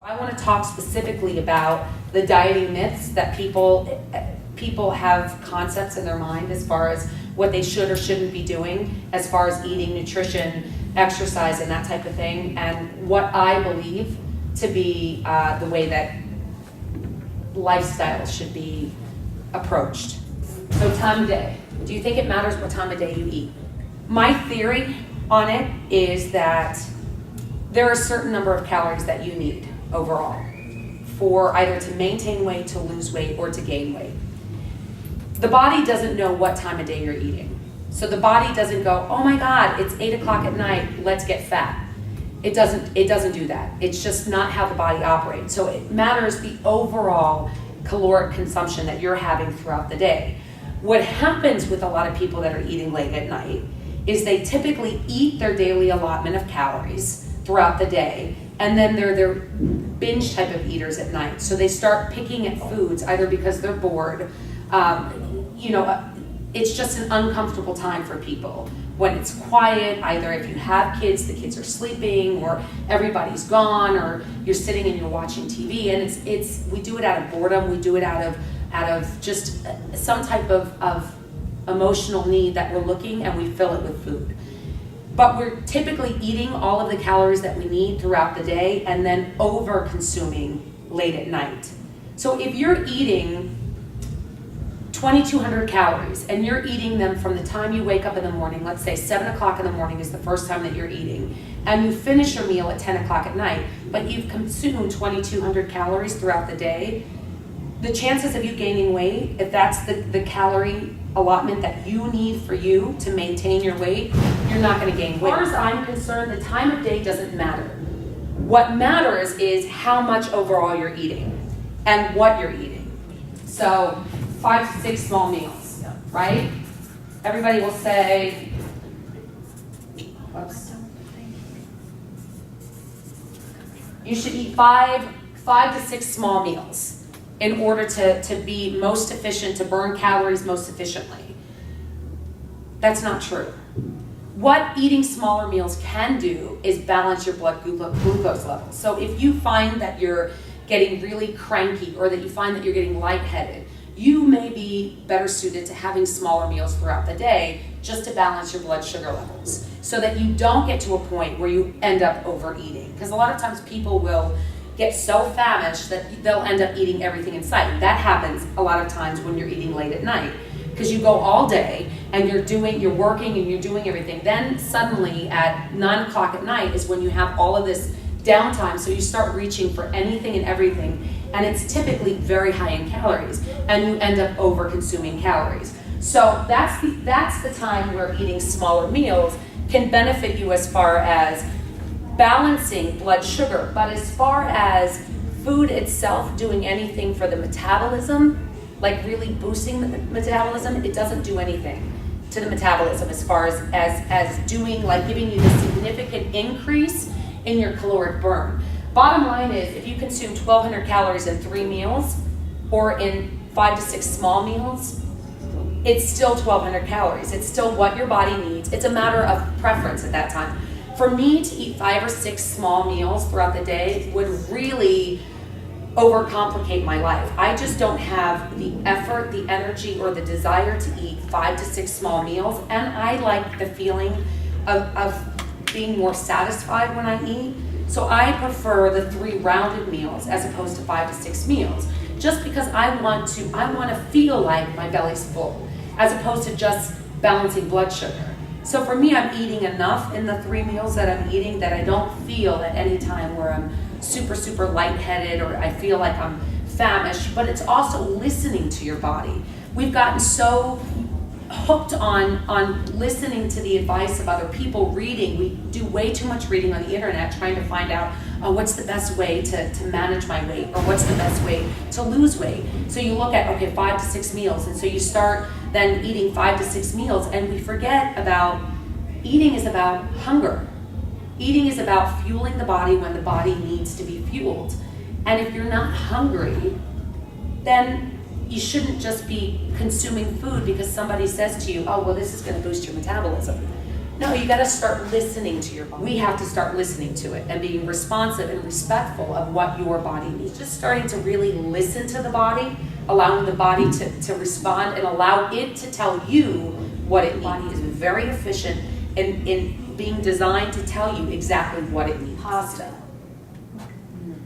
I want to talk specifically about the dieting myths that people have concepts in their mind as far as what they should or shouldn't be doing as far as eating, nutrition, exercise, and that type of thing, and what I believe to be the way that lifestyle should be approached. So time of day. Do you think it matters what time of day you eat? My theory on it is that there are a certain number of calories that you need overall for either to maintain weight, to lose weight, or to gain weight. The body doesn't know what time of day you're eating. So the body doesn't go, oh my God, it's 8 o'clock at night, let's get fat. It doesn't do that. It's just not how the body operates. So it matters the overall caloric consumption that you're having throughout the day. What happens with a lot of people that are eating late at night is they typically eat their daily allotment of calories throughout the day, and then they're binge type of eaters at night. So they start picking at foods either because they're bored. It's just an uncomfortable time for people. When it's quiet, either if you have kids, the kids are sleeping, or everybody's gone, or you're sitting and you're watching TV, and we do it out of boredom, we do it out of just some type of emotional need that we're looking, and we fill it with food. But we're typically eating all of the calories that we need throughout the day and then over consuming late at night. So if you're eating 2,200 calories and you're eating them from the time you wake up in the morning, let's say 7 o'clock in the morning is the first time that you're eating, and you finish your meal at 10 o'clock at night, but you've consumed 2,200 calories throughout the day, the chances of you gaining weight, if that's the calorie allotment that you need for you to maintain your weight, you're not going to gain weight. As far as I'm concerned, the time of day doesn't matter. What matters is how much overall you're eating and what you're eating. So 5 to 6 small meals, right? Everybody will say, whoops. You should eat five to 6 small meals in order to be most efficient, to burn calories most efficiently. That's not true. What eating smaller meals can do is balance your blood glucose levels. So if you find that you're getting really cranky or that you find that you're getting lightheaded, you may be better suited to having smaller meals throughout the day just to balance your blood sugar levels so that you don't get to a point where you end up overeating. Because a lot of times people will get so famished that they'll end up eating everything in sight. That happens a lot of times when you're eating late at night because you go all day and you're working and you're doing everything. Then suddenly at 9 o'clock at night is when you have all of this downtime, so you start reaching for anything and everything, and it's typically very high in calories, and you end up over consuming calories. So that's the time where eating smaller meals can benefit you as far as balancing blood sugar. But as far as food itself doing anything for the metabolism, like really boosting the metabolism, it doesn't do anything to the metabolism as far as doing, like giving you the significant increase in your caloric burn. Bottom line is, if you consume 1,200 calories in 3 meals or in 5 to 6 small meals, it's still 1,200 calories. It's still what your body needs. It's a matter of preference at that time. For me to eat 5 or 6 small meals throughout the day would really overcomplicate my life. I just don't have the effort, the energy, or the desire to eat 5 to 6 small meals, and I like the feeling of being more satisfied when I eat. So I prefer the 3 rounded meals as opposed to 5 to 6 meals, just because I want to feel like my belly's full, as opposed to just balancing blood sugar. So for me, I'm eating enough in the 3 meals that I'm eating that I don't feel at any time where I'm super, super lightheaded or I feel like I'm famished, but it's also listening to your body. We've gotten so hooked on listening to the advice of other people, reading. We do way too much reading on the internet trying to find out what's the best way to manage my weight, or what's the best way to lose weight. So you look at, 5 to 6 meals, and so you start then eating 5 to 6 meals, and we forget about eating is about hunger. Eating is about fueling the body when the body needs to be fueled. And if you're not hungry, then you shouldn't just be consuming food because somebody says to you, oh, well, this is going to boost your metabolism. No, you gotta start listening to your body. We have to start listening to it and being responsive and respectful of what your body needs. Just starting to really listen to the body, allowing the body to respond and allow it to tell you what it needs. The body is very efficient in being designed to tell you exactly what it needs. Pasta.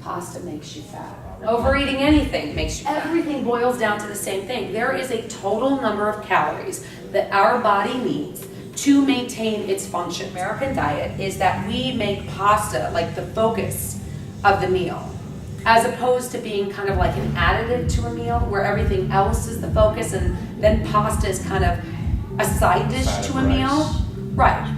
Pasta makes you fat. Overeating anything makes you fat. Everything boils down to the same thing. There is a total number of calories that our body needs to maintain its function. American diet is that we make pasta like the focus of the meal, as opposed to being kind of like an additive to a meal where everything else is the focus and then pasta is kind of a side dish to a meal. Right.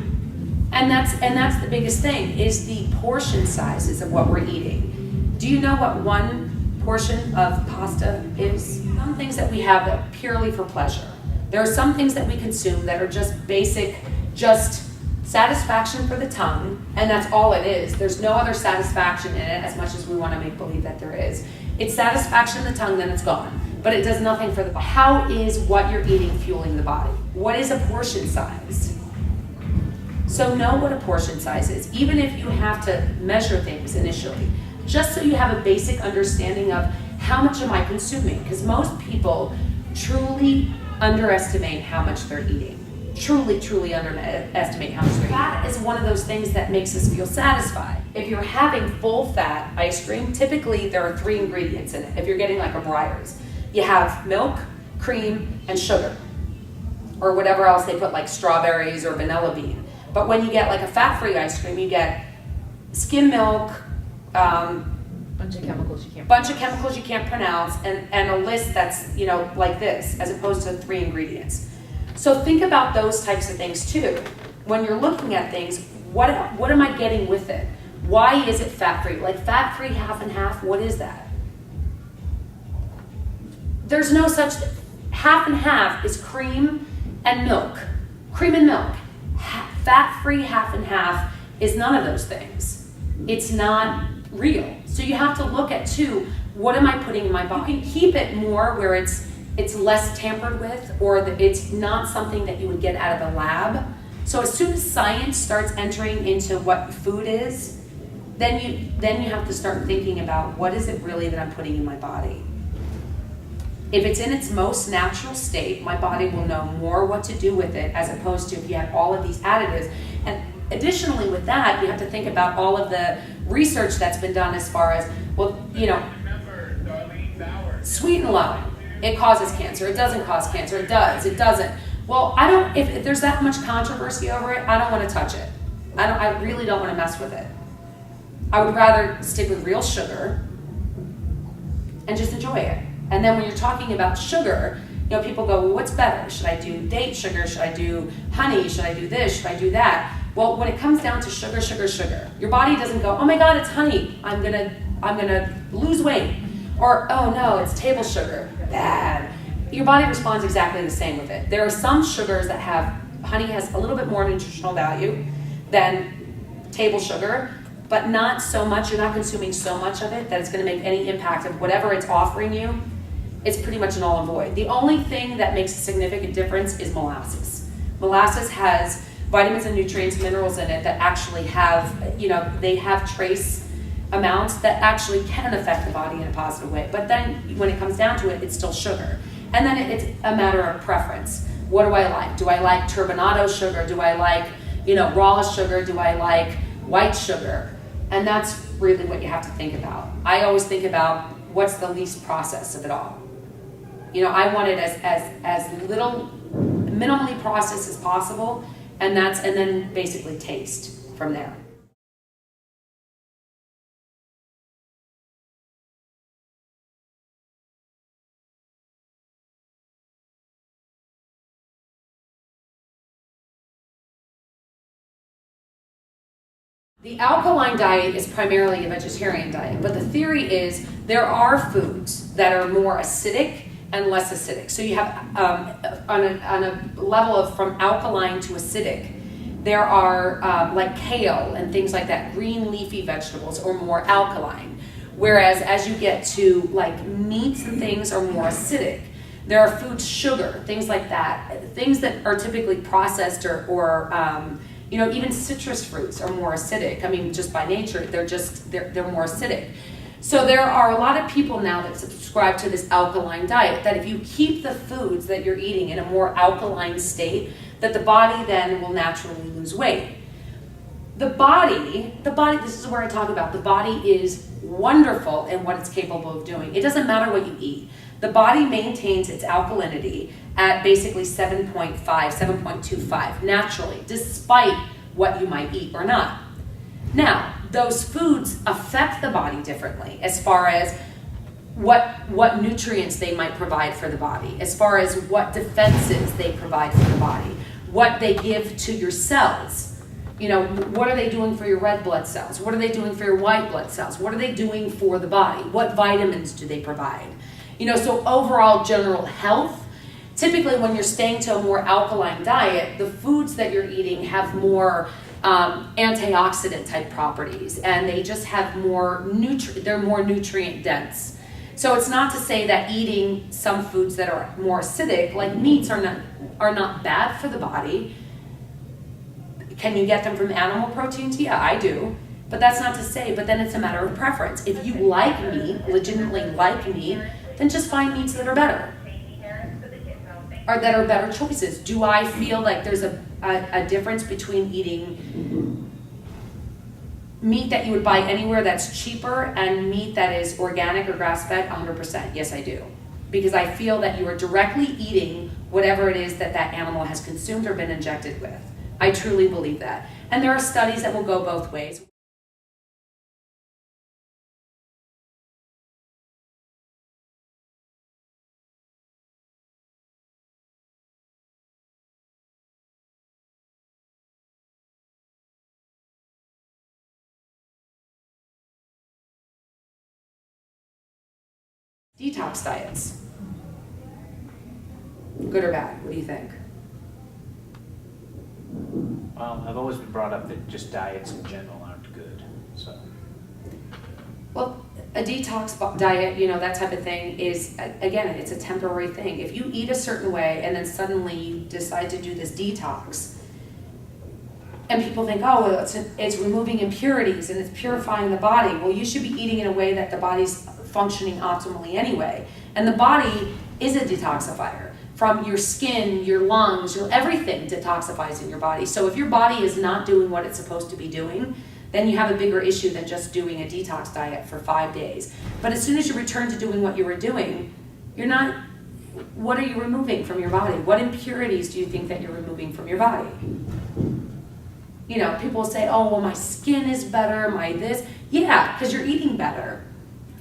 And that's the biggest thing, is the portion sizes of what we're eating. Do you know what one portion of pasta is? Some things that we have that are purely for pleasure. There are some things that we consume that are just basic, just satisfaction for the tongue, and that's all it is. There's no other satisfaction in it, as much as we want to make believe that there is. It's satisfaction in the tongue, then it's gone. But it does nothing for the body. How is what you're eating fueling the body? What is a portion size? So know what a portion size is, even if you have to measure things initially, just so you have a basic understanding of how much am I consuming? Because most people truly underestimate how much they're eating. Truly underestimate how much they're eating. Fat is one of those things that makes us feel satisfied. If you're having full fat ice cream, typically there are 3 ingredients in it. If you're getting like a Breyers, you have milk, cream, and sugar, or whatever else they put, like strawberries or vanilla bean. But when you get like a fat-free ice cream, you get skim milk, bunch of chemicals you can't pronounce, and a list that's, you know, like this, as opposed to 3 ingredients. So think about those types of things too. When you're looking at things, what am I getting with it? Why is it fat-free? Like fat-free half and half, what is that? There's no such, half and half is cream and milk. Cream and milk. Fat-free half and half is none of those things. It's not real. So you have to look at too, what am I putting in my body? You can keep it more where it's less tampered with, or that it's not something that you would get out of the lab. So as soon as science starts entering into what food is, then you have to start thinking about, what is it really that I'm putting in my body? If it's in its most natural state, my body will know more what to do with it, as opposed to if you have all of these additives. And additionally with that, you have to think about all of the research that's been done as far as, well, you know, sweet and low, it causes cancer, it doesn't cause cancer, it does, it doesn't. Well, if there's that much controversy over it, I don't want to touch it. I really don't want to mess with it. I would rather stick with real sugar and just enjoy it. And then when you're talking about sugar, you know, people go, well, what's better? Should I do date sugar? Should I do honey? Should I do this? Should I do that? Well, when it comes down to sugar, your body doesn't go, oh my God, it's honey. I'm gonna lose weight. Or, oh no, it's table sugar. Bad. Your body responds exactly the same with it. There are some sugars that honey has a little bit more nutritional value than table sugar, but not so much. You're not consuming so much of it that it's gonna make any impact of whatever it's offering you. It's pretty much an all and void. The only thing that makes a significant difference is molasses. Molasses has vitamins and nutrients, minerals in it that actually have, you know, they have trace amounts that actually can affect the body in a positive way. But then when it comes down to it, it's still sugar. And then it's a matter of preference. What do I like? Do I like turbinado sugar? Do I like, you know, raw sugar? Do I like white sugar? And that's really what you have to think about. I always think about what's the least processed of it all. You know, I want it as little, minimally processed as possible, and then basically taste from there. The alkaline diet is primarily a vegetarian diet, but the theory is there are foods that are more acidic and less acidic. So you have, on a level of from alkaline to acidic, there are like kale and things like that, green leafy vegetables are more alkaline. Whereas as you get to like meats and things are more acidic. There are foods, sugar, things like that, things that are typically processed or You know, even citrus fruits are more acidic. I mean, just by nature, they're more acidic. So there are a lot of people now that subscribe to this alkaline diet, that if you keep the foods that you're eating in a more alkaline state, that the body then will naturally lose weight. The body, this is where I talk about, the body is wonderful in what it's capable of doing. It doesn't matter what you eat. The body maintains its alkalinity at basically 7.5, 7.25 naturally, despite what you might eat or not. Now, those foods affect the body differently as far as what nutrients they might provide for the body, as far as what defenses they provide for the body, what they give to your cells. You know, what are they doing for your red blood cells? What are they doing for your white blood cells? What are they doing for the body? What vitamins do they provide? You know, so overall general health, typically when you're staying to a more alkaline diet, the foods that you're eating have more antioxidant type properties, and they just have they're more nutrient dense. So it's not to say that eating some foods that are more acidic, like meats, are not bad for the body. Can you get them from animal proteins? Yeah, I do. But that's not to say, but then it's a matter of preference. If you like meat, legitimately like meat, then just find meats that are better, or that are better choices. Do I feel like there's a difference between eating meat that you would buy anywhere that's cheaper and meat that is organic or grass-fed? 100%, yes I do. Because I feel that you are directly eating whatever it is that animal has consumed or been injected with. I truly believe that. And there are studies that will go both ways. Detox diets. Good or bad? What do you think? Well, I've always been brought up that just diets in general aren't good, so. Well, a detox diet, you know, that type of thing is, again, it's a temporary thing. If you eat a certain way and then suddenly you decide to do this detox, and people think, oh, well, it's removing impurities and it's purifying the body. Well, you should be eating in a way that the body's functioning optimally anyway. And the body is a detoxifier. From your skin, your lungs, everything detoxifies in your body. So if your body is not doing what it's supposed to be doing, then you have a bigger issue than just doing a detox diet for 5 days. But as soon as you return to doing what you were doing, what are you removing from your body? What impurities do you think that you're removing from your body? You know, people say, oh, well, my skin is better, my this. Yeah, because you're eating better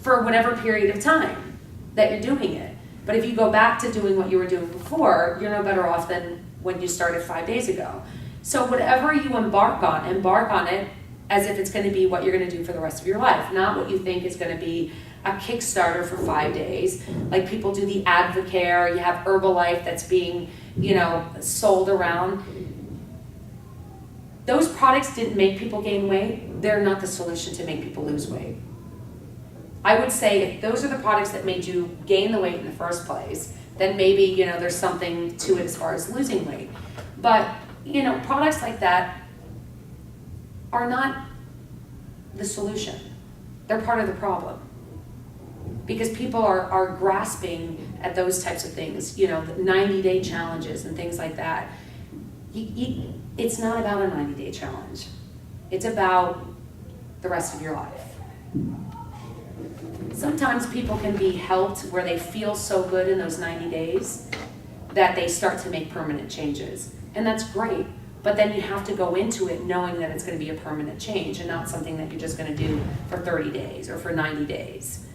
for whatever period of time that you're doing it. But if you go back to doing what you were doing before, you're no better off than when you started 5 days ago. So whatever you embark on it as if it's going to be what you're going to do for the rest of your life, not what you think is going to be a Kickstarter for 5 days. Like people do the Advocare, you have Herbalife that's being, you know, sold around. Those products didn't make people gain weight. They're not the solution to make people lose weight. I would say if those are the products that made you gain the weight in the first place, then maybe, you know, there's something to it as far as losing weight. But, you know, products like that are not the solution. They're part of the problem. Because people are grasping at those types of things, you know, 90-day challenges and things like that. It's not about a 90-day challenge. It's about the rest of your life. Sometimes people can be helped where they feel so good in those 90 days that they start to make permanent changes. And that's great. But then you have to go into it knowing that it's going to be a permanent change and not something that you're just going to do for 30 days or for 90 days.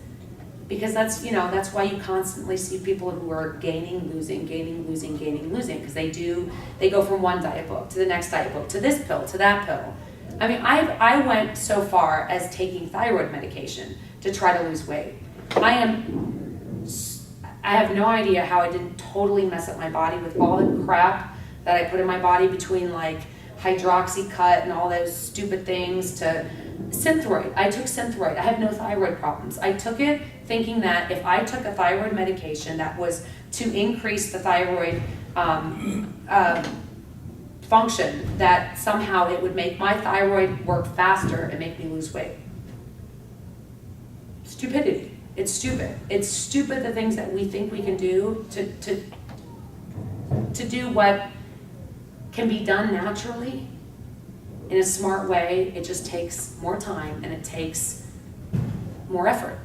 Because that's, you know, that's why you constantly see people who are gaining, losing, because they go from one diet book to the next diet book to this pill to that pill. I mean, I went so far as taking thyroid medication to try to lose weight. I have no idea how I didn't totally mess up my body with all the crap that I put in my body between like hydroxycut and all those stupid things to Synthroid. I took Synthroid. I have no thyroid problems. I took it thinking that if I took a thyroid medication that was to increase the thyroid function that somehow it would make my thyroid work faster and make me lose weight. Stupidity. It's stupid. It's stupid the things that we think we can do to do what can be done naturally in a smart way. It just takes more time and it takes more effort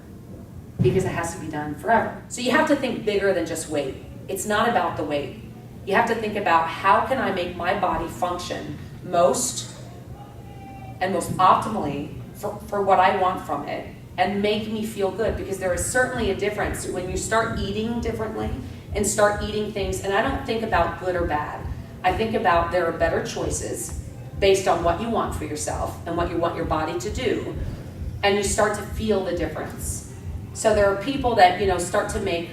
because it has to be done forever. So you have to think bigger than just weight. It's not about the weight. You have to think about how can I make my body function most optimally for what I want from it and make me feel good, because there is certainly a difference when you start eating differently and start eating things, and I don't think about good or bad. I think about there are better choices based on what you want for yourself and what you want your body to do, and you start to feel the difference. So there are people that, start to make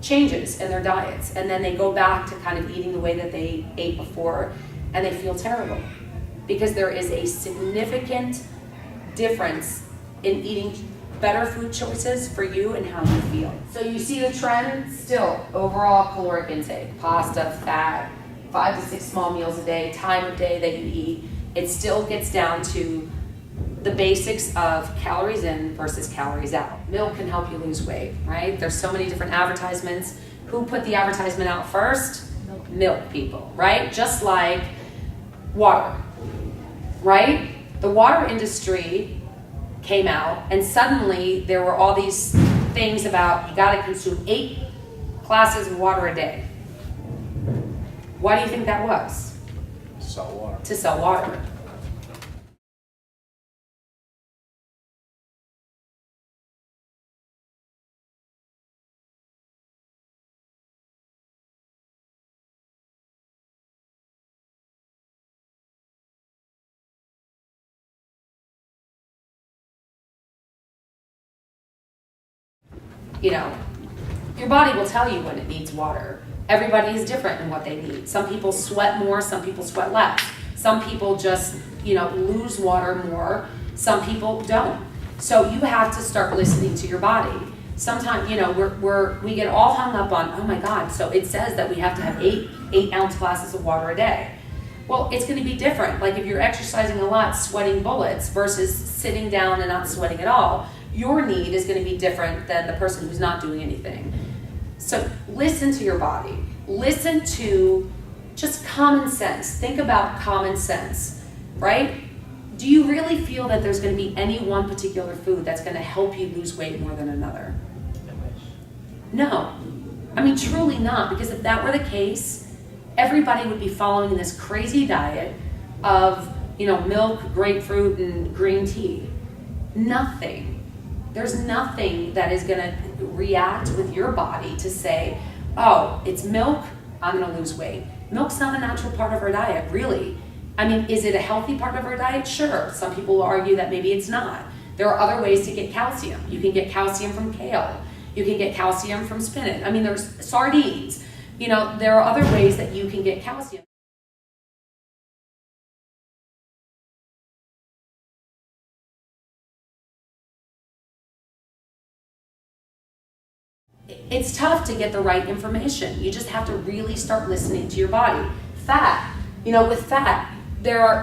changes in their diets, and then they go back to kind of eating the way that they ate before, and they feel terrible because there is a significant difference in eating better food choices for you and how you feel. So you see the trend still, overall caloric intake, pasta, fat, 5 to 6 small meals a day, time of day that you eat. It still gets down to the basics of calories in versus calories out. Milk can help you lose weight, right? There's so many different advertisements. Who put the advertisement out first? Milk people, right? Just like water, right? The water industry came out and suddenly there were all these things about you gotta consume 8 glasses of water a day. Why do you think that was? To sell water. To sell water. Your body will tell you when it needs water. Everybody is different in what they need. Some people sweat more, some people sweat less. Some people just, lose water more. Some people don't. So you have to start listening to your body. Sometimes, we get all hung up on, oh my God, so it says that we have to have 8-ounce glasses of water a day. Well, it's going to be different. Like if you're exercising a lot, sweating bullets versus sitting down and not sweating at all, your need is going to be different than the person who's not doing anything. So listen to your body. Listen to just common sense. Think about common sense, right? Do you really feel that there's going to be any one particular food that's going to help you lose weight more than another? No. Truly not, because if that were the case, everybody would be following this crazy diet of, milk, grapefruit, and green tea. Nothing. There's nothing that is going to react with your body to say, oh, it's milk, I'm going to lose weight. Milk's not a natural part of our diet, really. Is it a healthy part of our diet? Sure. Some people will argue that maybe it's not. There are other ways to get calcium. You can get calcium from kale. You can get calcium from spinach. There's sardines. There are other ways that you can get calcium. It's tough to get the right information. You just have to really start listening to your body. Fat, with fat,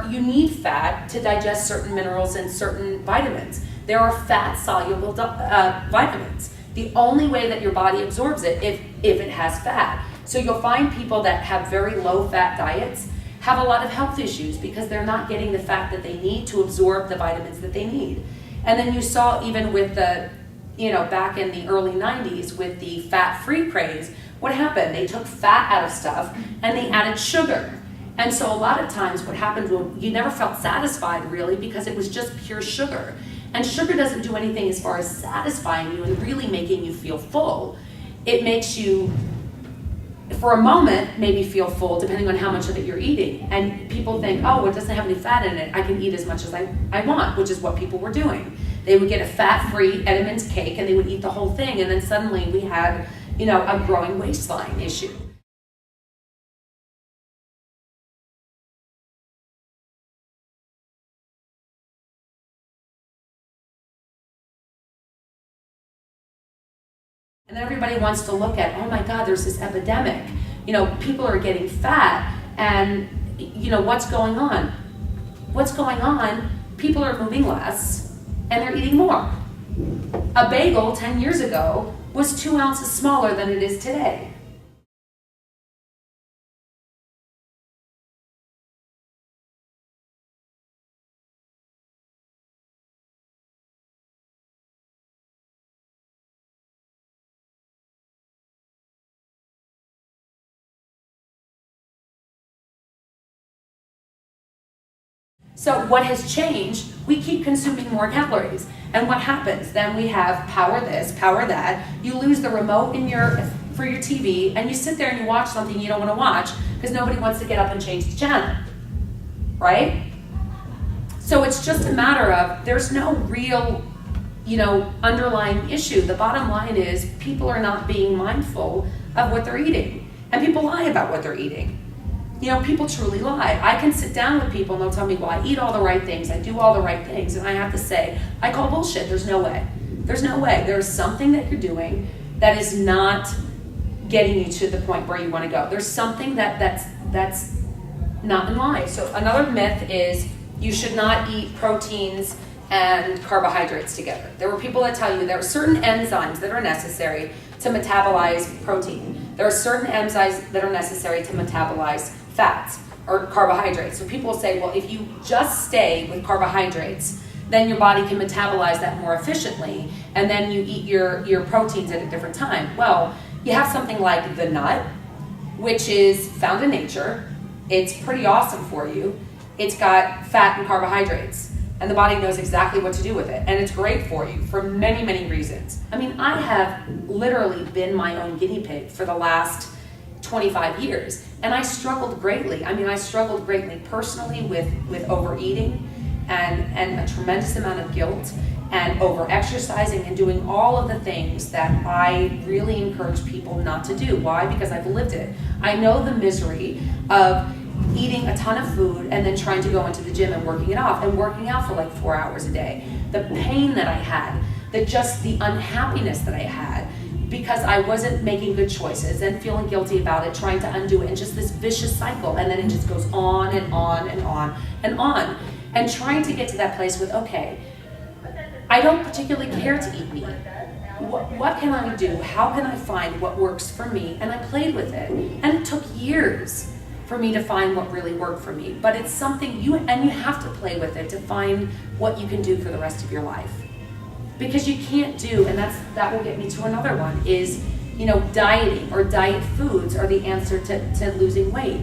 you need fat to digest certain minerals and certain vitamins. There are fat-soluble vitamins. The only way that your body absorbs it if it has fat. So you'll find people that have very low-fat diets have a lot of health issues because they're not getting the fat that they need to absorb the vitamins that they need. And then you saw even with the back in the early 90s with the fat-free craze, what happened? They took fat out of stuff and they added sugar. And so a lot of times what happened was you never felt satisfied really because it was just pure sugar. And sugar doesn't do anything as far as satisfying you and really making you feel full. It makes you, for a moment, maybe feel full depending on how much of it you're eating. And people think, oh, it doesn't have any fat in it. I can eat as much as I want, which is what people were doing. They would get a fat-free Edam's cake and they would eat the whole thing, and then suddenly we had, a growing waistline issue. And then everybody wants to look at, oh my God, there's this epidemic. People are getting fat, and what's going on? What's going on? People are moving less and they're eating more. A bagel 10 years ago was 2 ounces smaller than it is today. So what has changed? We keep consuming more calories. And what happens? Then we have power this, power that. You lose the remote for your TV, and you sit there and you watch something you don't want to watch because nobody wants to get up and change the channel, right? So it's just a matter of, there's no real, underlying issue. The bottom line is people are not being mindful of what they're eating. And people lie about what they're eating. People truly lie. I can sit down with people and they'll tell me, well, I eat all the right things, I do all the right things, and I have to say, I call bullshit. There's no way. There's no way. There's something that you're doing that is not getting you to the point where you want to go. There's something that's not in line. So another myth is you should not eat proteins and carbohydrates together. There were people that tell you there are certain enzymes that are necessary to metabolize protein. There are certain enzymes that are necessary to metabolize fats or carbohydrates. So people say, well, if you just stay with carbohydrates, then your body can metabolize that more efficiently, and then you eat your proteins at a different time. Well, you have something like the nut, which is found in nature. It's pretty awesome for you. It's got fat and carbohydrates, and the body knows exactly what to do with it. And it's great for you for many, many reasons. I mean, I have literally been my own guinea pig for the last 25 years, and I struggled greatly. I struggled greatly personally with overeating and a tremendous amount of guilt and over-exercising and doing all of the things that I really encourage people not to do. Why? Because I've lived it. I know the misery of eating a ton of food and then trying to go into the gym and working it off and working out for like 4 hours a day. The pain that I had, the unhappiness that I had because I wasn't making good choices and feeling guilty about it, trying to undo it, and just this vicious cycle. And then it just goes on and on and on and on. And trying to get to that place with, okay, I don't particularly care to eat meat. What can I do? How can I find what works for me? And I played with it. And it took years for me to find what really worked for me. But it's something you have to play with it to find what you can do for the rest of your life. Because you can't do, and that will get me to another one, is, dieting or diet foods are the answer to losing weight.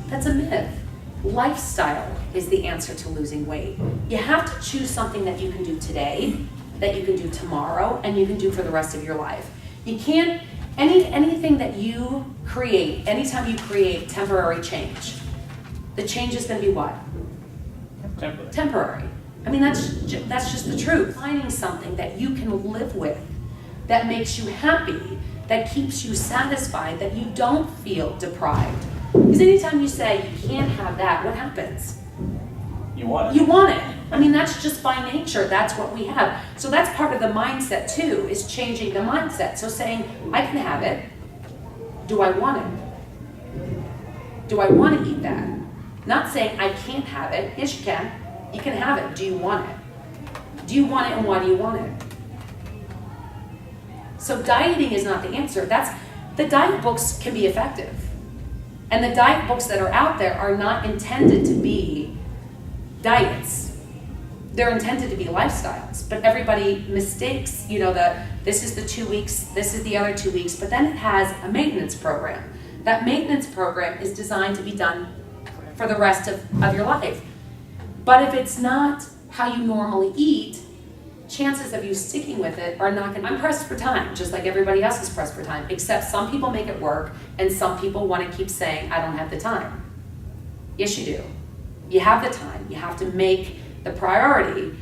That's a myth. Lifestyle is the answer to losing weight. You have to choose something that you can do today, that you can do tomorrow, and you can do for the rest of your life. You can't, anything that you create, anytime you create temporary change, the change is going to be what? Temporary. That's just the truth. Finding something that you can live with, that makes you happy, that keeps you satisfied, that you don't feel deprived. Because anytime you say you can't have that, what happens? You want it. You want it. That's just by nature. That's what we have. So that's part of the mindset too, is changing the mindset. So saying, I can have it. Do I want it? Do I want to eat that? Not saying I can't have it. Yes, you can. You can have it. Do you want it? Do you want it, and why do you want it? So dieting is not the answer. The diet books can be effective. And the diet books that are out there are not intended to be diets. They're intended to be lifestyles. But everybody mistakes, this is the 2 weeks, this is the other 2 weeks, but then it has a maintenance program. That maintenance program is designed to be done for the rest of your life. But if it's not how you normally eat, chances of you sticking with it are not going to. I'm pressed for time, just like everybody else is pressed for time, except some people make it work, and some people want to keep saying, I don't have the time. Yes, you do. You have the time. You have to make the priority,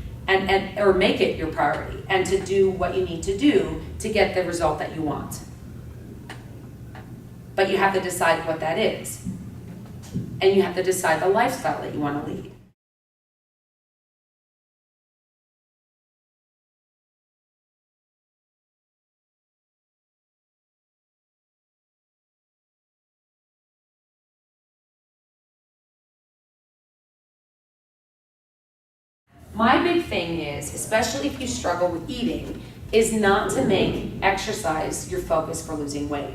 or make it your priority, and to do what you need to do to get the result that you want. But you have to decide what that is. And you have to decide the lifestyle that you want to lead. My big thing is, especially if you struggle with eating, is not to make exercise your focus for losing weight.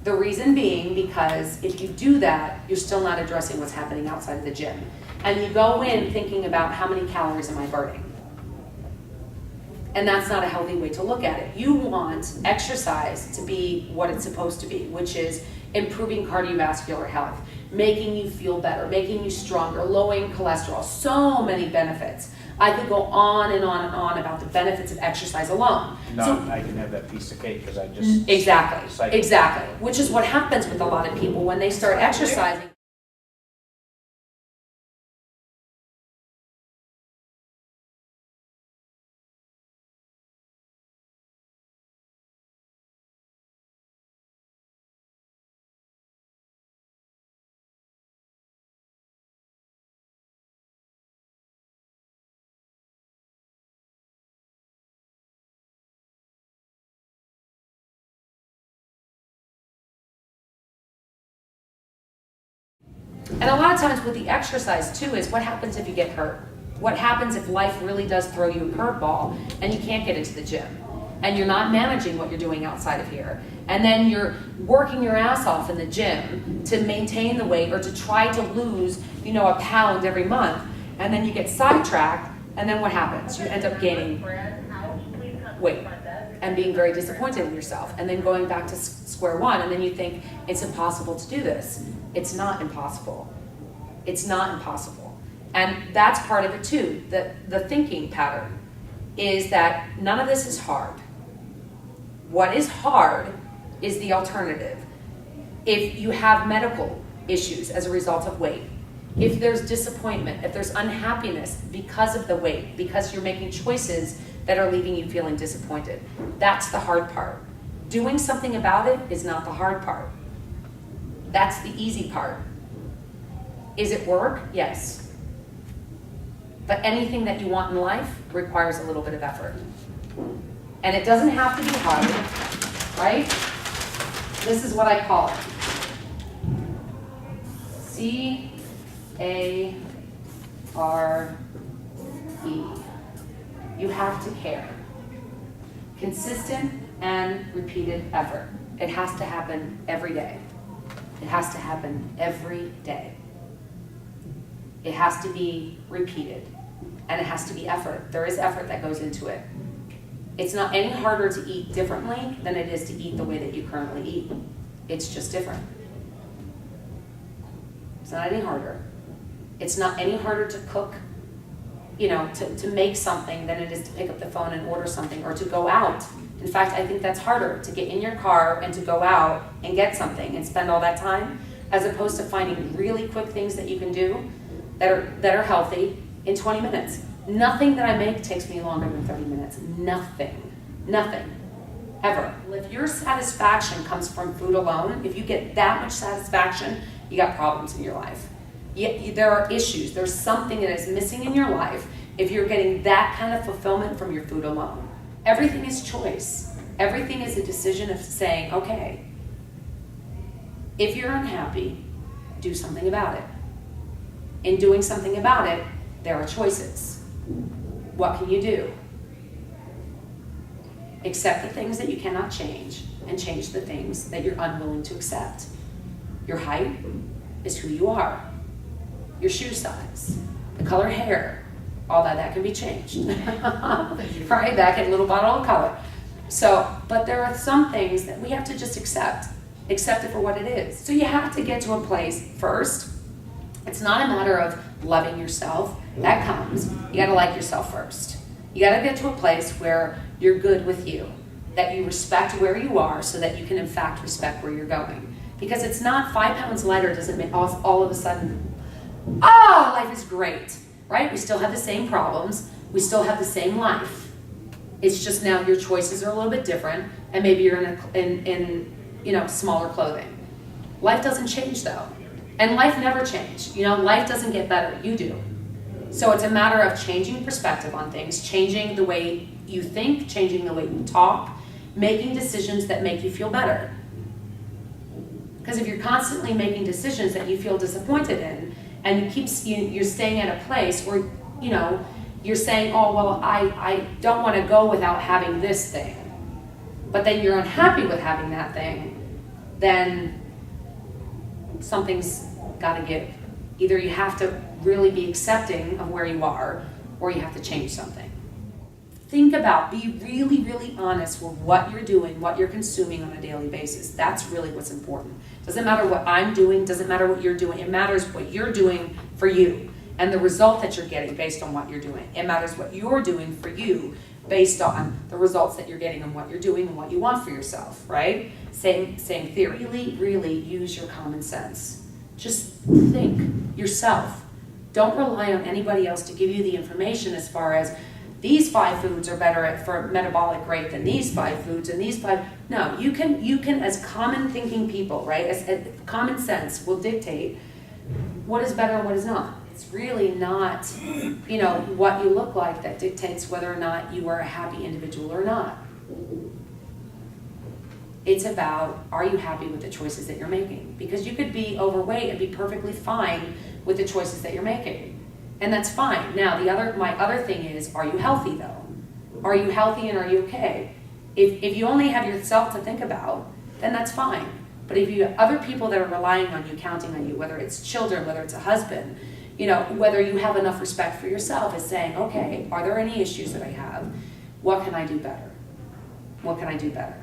The reason being because if you do that, you're still not addressing what's happening outside of the gym. And you go in thinking about how many calories am I burning. And that's not a healthy way to look at it. You want exercise to be what it's supposed to be, which is improving cardiovascular health, making you feel better, making you stronger, lowering cholesterol, so many benefits. I could go on and on and on about the benefits of exercise alone. I can have that piece of cake because I just... Exactly. Which is what happens with a lot of people when they start exercising. And a lot of times with the exercise too is what happens if you get hurt? What happens if life really does throw you a curveball and you can't get into the gym? And you're not managing what you're doing outside of here. And then you're working your ass off in the gym to maintain the weight or to try to lose, a pound every month. And then you get sidetracked, and then what happens? You end up gaining weight and being very disappointed in yourself. And then going back to square one, and then you think, it's impossible to do this. It's not impossible. It's not impossible. And that's part of it too. The thinking pattern is that none of this is hard. What is hard is the alternative. If you have medical issues as a result of weight, if there's disappointment, if there's unhappiness because of the weight, because you're making choices that are leaving you feeling disappointed, that's the hard part. Doing something about it is not the hard part. That's the easy part. Is it work? Yes. But anything that you want in life requires a little bit of effort. And it doesn't have to be hard, right? This is what I call it. C-A-R-E. You have to care. Consistent and repeated effort. It has to happen every day. It has to happen every day. It has to be repeated. And it has to be effort. There is effort that goes into it. It's not any harder to eat differently than it is to eat the way that you currently eat. It's just different. It's not any harder. It's not any harder to cook, to make something than it is to pick up the phone and order something or to go out. In fact, I think that's harder, to get in your car and to go out and get something and spend all that time, as opposed to finding really quick things that you can do that are healthy in 20 minutes. Nothing that I make takes me longer than 30 minutes. Nothing, ever. If your satisfaction comes from food alone, if you get that much satisfaction, you got problems in your life. There are issues. There's something that is missing in your life if you're getting that kind of fulfillment from your food alone. Everything is choice. Everything is a decision of saying, okay, if you're unhappy, do something about it. In doing something about it, there are choices. What can you do? Accept the things that you cannot change and change the things that you're unwilling to accept. Your height is who you are. Your shoe size, the color hair, all that can be changed. Right, that can little bottle of color. But there are some things that we have to just accept it for what it is. So you have to get to a place first. It's not a matter of loving yourself. That comes. You gotta like yourself first. You gotta get to a place where you're good with you, that you respect where you are so that you can in fact respect where you're going. Because it's not 5 pounds lighter doesn't mean all of a sudden, life is great, right? We still have the same problems. We still have the same life. It's just now your choices are a little bit different, and maybe you're in smaller clothing. Life doesn't change though. And life never changed. Life doesn't get better, you do. So it's a matter of changing perspective on things, changing the way you think, changing the way you talk, making decisions that make you feel better. Because if you're constantly making decisions that you feel disappointed in, and you're staying at a place where you know, you're saying, oh, well, I don't want to go without having this thing, but then you're unhappy with having that thing, then something's got to give. Either you have to really be accepting of where you are, or you have to change something. Think about, be really, really honest with what you're doing, what you're consuming on a daily basis. That's really what's important. Doesn't matter what I'm doing, doesn't matter what you're doing. It matters what you're doing for you and the result that you're getting based on what you're doing. It matters what you're doing for you based on the results that you're getting and what you're doing and what you want for yourself, right? Same theory. Really, really use your common sense. Just think yourself. Don't rely on anybody else to give you the information as far as these 5 foods are better for metabolic rate than these 5 foods and these 5. No, you can as common thinking people, right? As common sense will dictate what is better and what is not. It's really not, you know, what you look like that dictates whether or not you are a happy individual or not. It's about, are you happy with the choices that you're making? Because you could be overweight and be perfectly fine with the choices that you're making. And that's fine. Now, my other thing is, are you healthy though? Are you healthy and are you okay? If you only have yourself to think about, then that's fine. But if you have other people that are relying on you, counting on you, whether it's children, whether it's a husband, you know, whether you have enough respect for yourself as saying, okay, are there any issues that I have? What can I do better? What can I do better?